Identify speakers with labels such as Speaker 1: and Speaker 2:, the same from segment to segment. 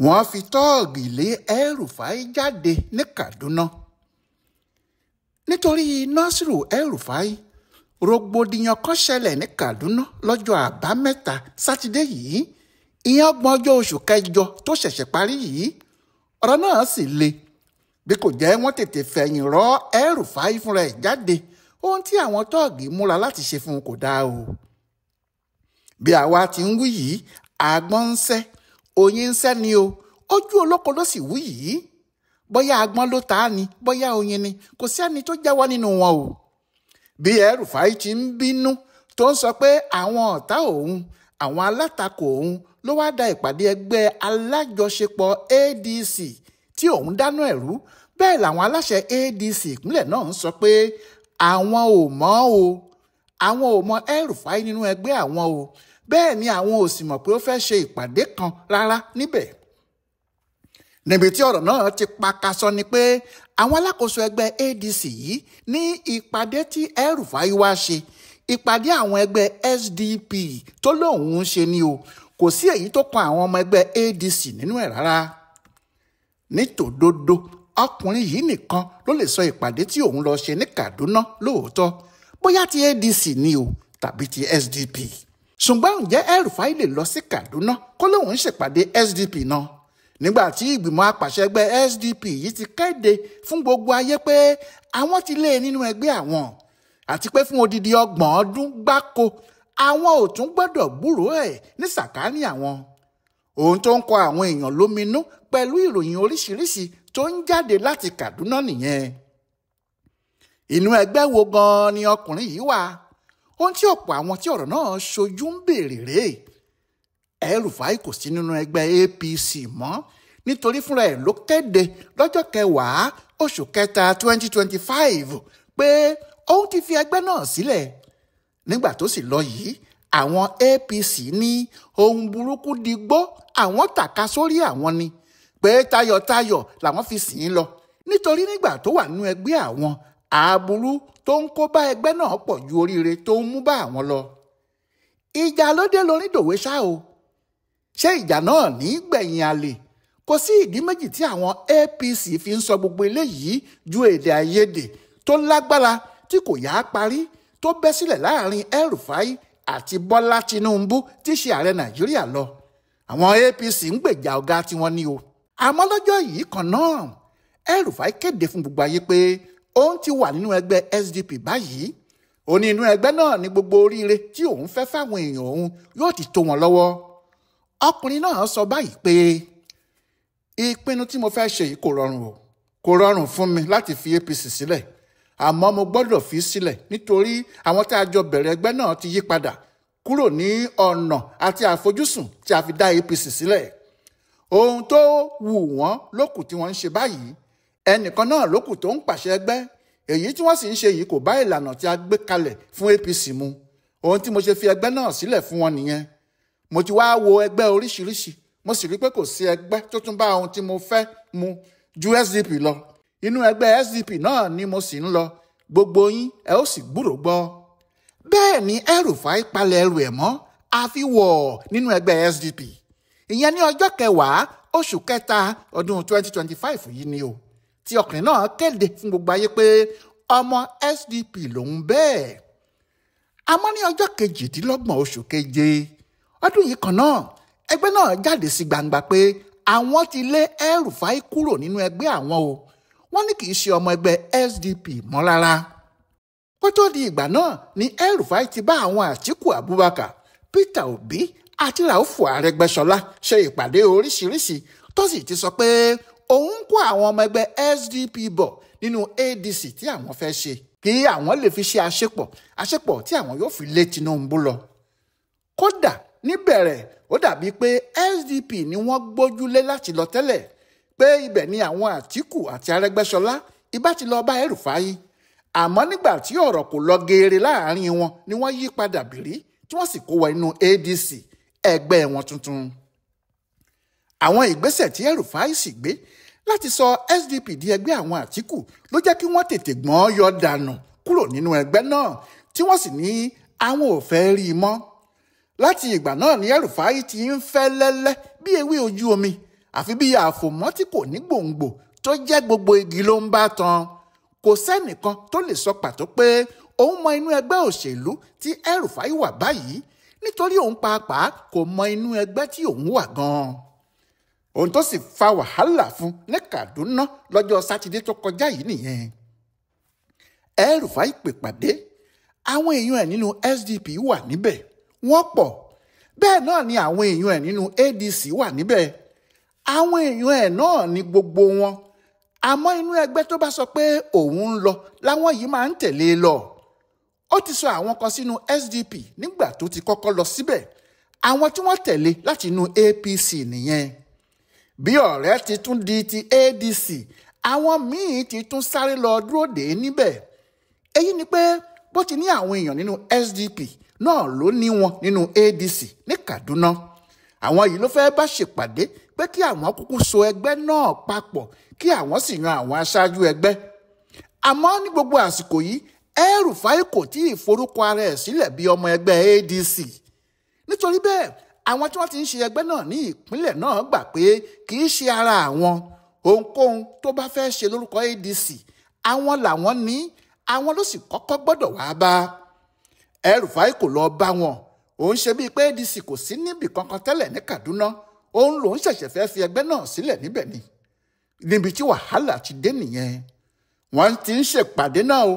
Speaker 1: wọ́n fi tọ́ọ̀gì lé El-Rufai jáde ní Kaduna. Nítorí Nasiru El-Rufai, rògbòdìyàn kan ṣẹlẹ̀ ní Kaduna lọ́jọ́ àbámẹ́ta sátidé yìí, ìyẹn 30 oṣù kẹjọ tó ṣẹ̀ṣẹ̀ parí yìí. Ọ̀rọ̀ náà sì le bí kò jẹ́ wọ́n tètè fẹ̀yìn rọ́ El-Rufai fúnra ẹ̀ jáde. Ohun tí àwọn tọ́ọ̀gì múra láti ṣe fún un kò dáa o. Bí àwa ti ń wí yìí, àgbọ̀n ń sẹ́, oyin ń sẹ́ ni o, ojú olóko ló sì wú yìí. Bóyá àgbọ̀n ló ta á ni, bóyá oyin ni, kò sí ẹni tó jáwọ́ nínú wọn o. Bí El-Rufai ti ń bínú tó ń sọ pé àwọn ọ̀tá òun, àwọn alátakò òun ló wá da ìpàdé ẹgbẹ́ alájọṣepọ̀ ADC tí òun dáná ẹ̀rú, bẹ́ẹ̀ làwọn aláṣẹ ADC ìpínlẹ̀ náà ń sọ pé àwọn ò mọ̀ o, àwọn ò mọ̀ El-Rufai nínú ẹgbẹ́ àwọn o, bẹ́ẹ̀ ni àwọn ò sì mọ̀ pé ó fẹ́ ṣe ìpàdé kan rárá níbẹ̀. Níbi tí ọ̀rọ̀ náà ti pakasọ ni pé àwọn alákòóso ẹgbẹ́ ADC yìí ní ìpàdé tí El-Rufai wá ṣe, ìpàdé àwọn ẹgbẹ́ SDP tó lóun ń ṣe ni o, kò sí èyí tó kan àwọn ọmọ ẹgbẹ́ ADC nínú ẹ̀ rárá. Nítòdodo, ọkùnrin yìí nìkan ló lè sọ ìpàdé tí òun lọ ṣe ní Kaduna lóòótọ́, bóyá ti ADC ni o tàbí ti SDP. Ṣùgbọ́n ǹjẹ́ El-Rufai lè lọ sí Kaduna kó lóun ń ṣèpàdé SDP náà? Nígbà tí ìgbìmọ̀ apàṣẹ ẹgbẹ́ SDP yìí ti kéde fún gbogbo ayé pé àwọn ti lé nínú ẹgbẹ́ àwọn, àti pé fún odidi 30 ọdún gbáko àwọn ò tún gbọ́dọ̀ gbúròó ẹ̀ ní sàkání àwọn. Ohun tó ń kọ àwọn èèyàn lóminú pẹ̀lú ìròyìn oríṣiríṣi tó ń jáde láti Kaduna nìyẹn. Inú ẹgbẹ́ wo gan-an ni ọkùnrin yìí wà? Ohun tí ọ̀pọ̀ àwọn tí ọ̀rọ̀ náà ṣojú ń béèrè rèé. El-Rufai kò sí nínú ẹgbẹ́ APC mọ́, nítorí fúnra ẹ̀ ló kéde lọ́jọ́ 10 oṣù kẹta 2025 pé òun ti fi ẹgbẹ́ náà sílẹ̀. Nígbà tó sì lọ yìí, àwọn APC ní ohun burúkú digbó, àwọn tàka sórí àwọn ni, pé tayọ̀tayọ̀ làwọn fi sìn ín lọ, nítorí nígbà tó wà nínú ẹgbẹ́ àwọn, aburú tó ń kó bá ẹgbẹ́ náà pọ̀ ju oríire tó ń mú bá àwọn lọ. Ìjà ló dé lóríndòwe ṣá o. Ṣé ìjà náà ní gbẹ̀yìn àlè? Kò sí ìdí méjì tí àwọn APC fi ń sọ gbogbo eléyìí ju èdè àìyedè tó lágbára tí kò yá parí tó bẹ́ sílẹ̀ láàrin El-Rufai àti Bọ́lá Tinubu tí í ṣe ààrẹ Nàìjíríà lọ. Àwọn APC ń gbèjà ọ̀gá tiwọn ni o. Àmọ́ lọ́jọ́ yìí kan náà, El-Rufai kéde fún gbogbo ayé pé òun ti wà nínú ẹgbẹ́ SDP báyìí. Ó ní inú ẹgbẹ́ náà ní gbogbo oríire tí òun fẹ́ fáwọn èèyàn òun yóò ti tó wọn lọ́wọ́. Ọkùnrin náà sọ báyìí pé ìpinnu tí mo fẹ́ ṣe yìí kò rọrùn o, kò rọrùn fún mi láti fi APC sílẹ̀, àmọ́ mo gbọ́dọ̀ fi sílẹ̀ nítorí àwọn tí a jọ bẹ̀rẹ̀ ẹgbẹ́ náà ti yí padà kúrò ní ọ̀nà àti àfojúsùn tí a fi dá APC sílẹ̀. Ohun tó wù wọ́n lókù tí wọ́n ń ṣe báyìí, ẹnìkan náà lókù tó ń pàṣẹ ẹgbẹ́, èyí tí wọ́n sì ń ṣe yìí kò bá ìlànà tí a gbé kalẹ̀ fún APC mu. Ohun tí mo ṣe fi ẹgbẹ́ náà sílẹ̀ fún wọn nìyẹn. Mo ti wá wo ẹgbẹ́ oríṣiríṣi, mo sì rí pé kò sí ẹgbẹ́ tó tún bá ohun tí mo fẹ́ mu ju SDP lọ. Inú ẹgbẹ́ SDP náà ni mo sì ń lọ, gbogbo yín ẹ ó sì gbúrò gbọ́. Bẹ́ẹ̀ ni El-Rufai palẹ̀ ẹrù ẹ̀ mọ́, àfi wọ̀ nínú ẹgbẹ́ SDP. Ìyẹn ní ọjọ́ 10 oṣù kẹta ọdún 2025 yìí ni o, tí ọkùnrin náà kéde fún gbogbo ayé pé ọmọ SDP lòun bẹ́ẹ̀. Àmọ́ ní ọjọ́ 28 oṣù keje ọdún yìí kan náà, ẹgbẹ́ náà jáde sí gbangba pé àwọn ti lé El-Rufai kúrò nínú ẹgbẹ́ àwọn o. Wọ́n ní kì í ṣe ọmọ ẹgbẹ́ SDP mọ́ rárá. Kó tó di ìgbà náà ni El-Rufai ti bá àwọn Atiku Abubakar, Peter Obi àti Raufu Arẹ́gbẹ́ṣọlá ṣe ìpàdé oríṣiríṣi tó sì ti sọ pé òun ń kó àwọn ọmọ ẹgbẹ́ SDP bọ̀ nínú ADC tí àwọn fẹ́ ṣe, kí àwọn lè fi ṣe àṣepọ̀ tí àwọn yóò fi lé Tinubu lọ. Kódà níbẹ̀rẹ̀ ó dàbí pé SDP ni wọ́n gbójúlé láti lọ tẹ́lẹ̀, pé ibẹ̀ ni àwọn Atiku àti Arẹ́gbẹ́ṣọlá ibà ti lọ bá El-Rufai. Àmọ́ nígbà tí ọ̀rọ̀ kò lọ geere láàrin wọn ni wọ́n yí padà bìrí tí wọ́n sì kó wọ inú ADC, ẹgbẹ́ wọn tuntun. Àwọn ìgbésẹ̀ tí El-Rufai sì gbé láti sọ SDP di ẹgbẹ́ àwọn Atiku ló jẹ́ kí wọ́n tètè gbọ́n yọ dànù kúrò nínú ẹgbẹ́ náà tí wọ́n sì ní àwọn ò fẹ́ rí i mọ́. Láti ìgbà náà ni El-Rufai ti ń fẹ́ lẹ́lẹ́ bí ewé ojú omi, àfi bí àfòmọ́ tí kò ní gbòǹgbò tó jẹ́ gbogbo igi ló ń bá tan. Kò sẹ́nìkan tó lè sọ pàtó pé òun mọ inú ẹgbẹ́ òṣèlú tí El-Rufai wà báyìí, nítorí òun pàápàá kò mọ inú ẹgbẹ́ tí òun wà gan-an. Ohun tó sì fa wàhálà fún ní Kaduna lọ́jọ́ Sátidé tó kọjá yìí nìyẹn. El-Rufai pè pàdé, àwọn èèyàn ẹ̀ nínú SDP wà níbẹ̀, wọ́n pọ̀. Bẹ́ẹ̀ náà ni àwọn èèyàn ẹ̀ nínú ADC wà níbẹ̀, àwọn èèyàn ẹ̀ náà ni gbogbo wọn. Àmọ́ inú ẹgbẹ́ tó bá sọ pé òun ń lọ láwọn yìí máa ń tẹ̀lé e lọ. Ó ti sọ àwọn kan sínú SDP nígbà tó ti kọ́kọ́ lọ síbẹ̀, àwọn tí wọ́n tẹ̀lé láti inú APC nìyẹn. Bí ọ̀rẹ́ ti tún di ti ADC, àwọn míì ti tún sáré lọ dúró dè é níbẹ̀. Èyí ni pé bó ti ní àwọn èèyàn nínú SDP náà ló ní wọn nínú ADC ní Kaduna. Àwọn yìí ló fẹ́ bá ṣèpàdé pé kí àwọn kúkú so ẹgbẹ́ náà papọ̀ kí àwọn sì yan àwọn aṣáájú ẹgbẹ́. Àmọ́ ní gbogbo àsìkò yìí, El-Rufai kò tí ì forúkọ ara ẹ̀ sílẹ̀ bí ọmọ ẹgbẹ́ ADC. Nítorí bẹ́ẹ̀, àwọn tí wọ́n ti ń ṣe ẹgbẹ́ náà ní ìpínlẹ̀ náà gbà pé kì í ṣe ara àwọn. Ohunkóhun tó bá fẹ́ ṣe lórúkọ ADC, àwọn làwọn ní, àwọn ló sì kọ́kọ́ gbọ́dọ̀ wá bá. El-Rufai kò lọ bá wọn. Òun ṣe bíi pé ADC kò sí níbì kankan tẹ́lẹ̀ ní Kaduna. Òun lòun ṣẹ̀ṣẹ̀ fẹ́ fi ẹgbẹ́ náà sílẹ̀ níbẹ̀ ni. Níbi tí wàhálà ti dé nìyẹn. Wọ́n ti ń ṣèpàdé náà o.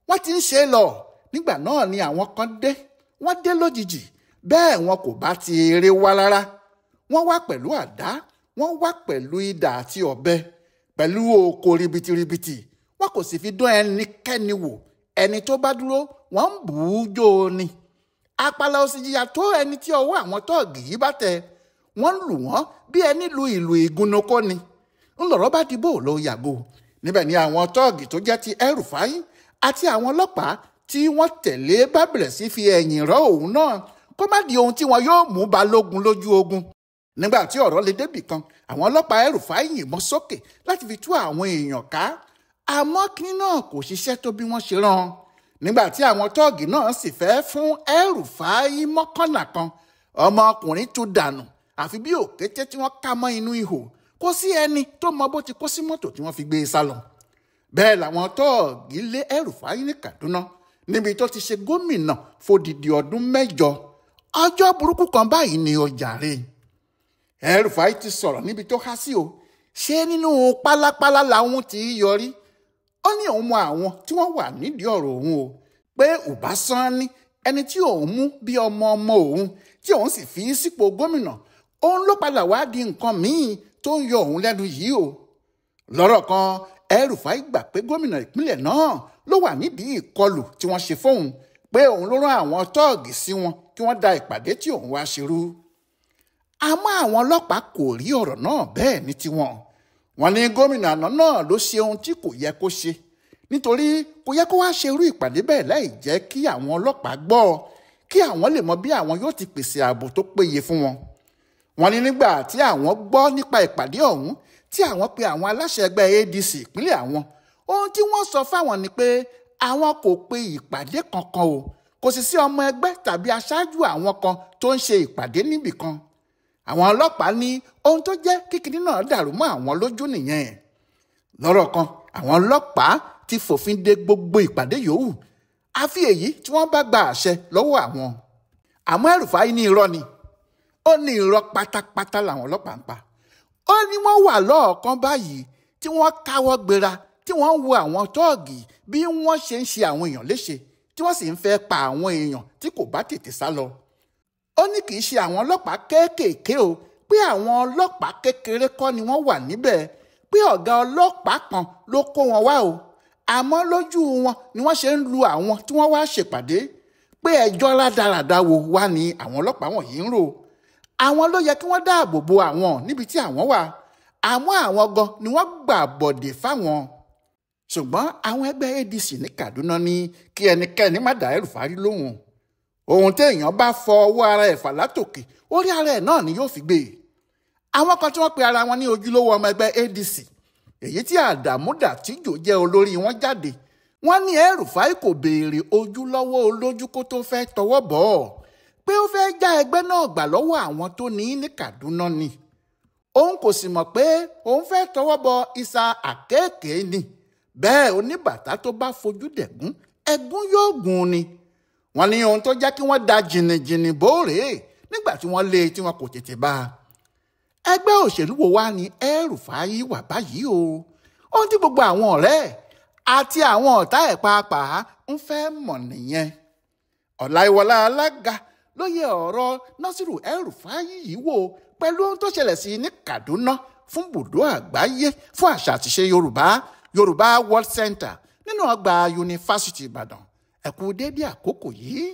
Speaker 1: Wọ́n ti ń ṣe é lọ. Nígbà náà ni àwọn kan dé. Wọ́n dé lójijì. Bẹ́ẹ̀ wọn kò bá ti eré wá rárá. Wọ́n wá pẹ̀lú àdá. Wọ́n wá pẹ̀lú idà àti ọ̀bẹ. Pẹ̀lú òkò ribitiribiti. Wọ́n kò sì fi dán ẹnikẹ́ni wò. Ẹni tó bá dúró, wọ́n ń bù ú jó ni. Apala òsì jìyà tó ẹni tí ọwọ́ àwọn tọ́ọ̀gì yìí bá tẹ. Wọ́n lù wọ́n bí ẹni lu ìlù ìgúnnukó ni. Ńlọrọ̀ bá di bó ló yàgò. Níbẹ̀ ni àwọn tọ́ọ̀gì tó jẹ́ ti El-Rufai àti àwọn ọlọ́pàá tí wọ́n tẹ̀lé bá bẹ̀rẹ̀ sí fi ẹ̀yìn rọ́ òun náà kó má di ohun tí wọn yóò mú balógun lójú ogun. Nígbà tí ọ̀rọ̀ lè débì kan, àwọn ọlọ́pàá El-Rufai yìnbọn sókè láti fi tú àwọn èèyàn ká. Àmọ́ kíní náà kò ṣiṣẹ́ tó bí wọ́n ṣe rán. Nígbà tí àwọn tọ́ọ̀gì náà sì fẹ́ fún El-Rufai mọ́kànnà kan, ọmọkùnrin tú dànù àfi bí òkété tí wọ́n ká mọ́ inú ihò. Kò sí ẹni tó mọ bó ti kó sí mọ́tò tí wọ́n fi gbé e sálọ. Bẹ́ẹ̀ làwọn tọ́ọ̀gì lé El-Rufai ní Kaduna níbi tó ti ṣe gómìnà fódìdí ọdún 8. Ọjọ́ burúkú kan báyìí ni ó jàre. El-Rufai ti sọ̀rọ̀ níbi tó há sí o. Ṣé nínú pálápálá làwọn ti yọrí? Ó ní òun mọ àwọn tí wọ́n wà nídìí ọ̀rọ̀ òun o. Pé Ubasan ní ẹni tí òun mú bí ọmọ òun tí òun sì fi sípò gómìnà. Òun ló padà wá di nǹkan míì tó ń yọ òun lẹ́nu yìí o. Lọ́rọ̀ kan, El-Rufai gbà pé gómìnà ìpínlẹ̀ náà ló wà nídìí ìkọlù tí wọ́n ṣe fóun, pé òun ló rán àwọn tọ́ọ̀gì sí wọn kí wọ́n da ìpàdé tí òun wá ṣerú. Àmọ́ àwọn ọlọ́pàá kò rí ọ̀rọ̀ náà bẹ́ẹ̀ ní tiwọn. Wọ́n ní gómìnà àná náà ló ṣe ohun tí kò yẹ kó ṣe, nítorí kò yẹ kó wá ṣe irú ìpàdé bẹ́ẹ̀ láì jẹ́ kí àwọn ọlọ́pàá gbọ́, kí àwọn lè mọ bí àwọn yóò ti pèsè ààbò tó péye fún wọn. Wọ́n ní nígbà tí àwọn gbọ́ nípa ìpàdé ọ̀hún tí àwọn pe àwọn aláṣẹ ẹgbẹ́ ADC ìpínlẹ̀ àwọn, ohun tí wọ́n sọ fáwọn ni pé àwọn kò pe ìpàdé kankan o, kò sì sí ọmọ ẹgbẹ́ tàbí aṣáájú àwọn kan tó ń ṣe ìpàdé níbì kan. Àwọn ọlọ́pàá ní ohun tó jẹ́ kíkiní náà dàrú mọ́ àwọn lójú nìyẹn. Lọ́rọ̀ kan, àwọn ọlọ́pàá ti fòfin de gbogbo ìpàdé yòówù, àfi èyí tí wọ́n bá gba àṣẹ lọ́wọ́ àwọn. Àmọ́ El-Rufai ní irọ́ ni. Ó ní irọ́ pátápátá làwọn ọlọ́pàá ń pa. Ó ní wọ́n wà lọ́ọ̀kan báyìí tí wọ́n káwọ́ gbéra tí wọ́n ń wo àwọn tọ́ọ̀gì bí wọ́n ṣe ń ṣe àwọn èèyàn léṣe tí wọ́n sì ń fẹ́ pa àwọn èèyàn tí kò bá tètè sá lọ. Ó ní kì í ṣe àwọn ọlọ́pàá kéékèèké o, pé àwọn ọlọ́pàá kékeré kọ́ ni wọ́n wà níbẹ̀, pé ọ̀gá ọlọ́pàá kan ló kó wọn wá o. Àmọ́ lójú wọn ni wọ́n ṣe ń lu àwọn tí wọ́n wá ṣèpàdé, pé ẹjọ́ rádaràda wo wá ní àwọn ọlọ́pàá wọ̀nyí ń rò. Àwọn ló yẹ kí wọ́n dáàbò bo àwọn níbi tí àwọn wà, àmọ́ àwọn gan ni wọ́n gbà bọ̀dè fáwọn. Ṣùgbọ́n àwọn ẹgbẹ́ ADC ní Kaduna ní kí ẹnikẹ́ni má dá El-Rufai lóhùn. Ohun téèyàn bá fọ ọwọ́ ara ẹ̀ fà látòkè, orí ara ẹ̀ náà ni yóò fi gbé. Àwọn kan tí wọ́n pe ara wọn ní ojúlówó ọmọ ẹgbẹ́ ADC, èyí tí Adamu Dattijo jẹ́ olórí wọn jáde, wọ́n ní El-Rufai kò béèrè ojú lọ́wọ́ olójú kó tó fẹ́ tọwọ́ bọ̀ ọ́, pé ó fẹ́ já ẹgbẹ́ náà gbà lọ́wọ́ àwọn tó ní Kaduna ni. òun kò sì mọ̀ pé òun fẹ́ tọwọ́ bọ ìsà àkéèké ni bẹ́ẹ̀ oníbàtà tó bá fojú dẹ̀gún ẹ̀gún yóò gún ni. wọ́n ní ohun tó jẹ́ kí wọ́n da jìnnìjìnnì bóòrè nígbà tí wọ́n lé tí wọn kò tètè bá a. ẹgbẹ́ òṣèlú wo wá ní Rufai wà báyìí o? ohun tí gbogbo àwọn ọ̀rẹ́ àti àwọn ọ̀tá ẹ̀ pàápàá ń fẹ́ mọ̀ nìyẹn. Ọláyíwọlá alága ló yẹ ọ̀rọ̀ Nasiru Rufai yìí wò pẹ̀lú ohun tó ṣẹlẹ̀ sí ní Kaduna fún bùdó àgbáyé fún àṣà àtìṣe Yorùbá World Center nínú ọgbà yunifásitì Ìbàdàn. ẹ kú déédé àkókò yìí.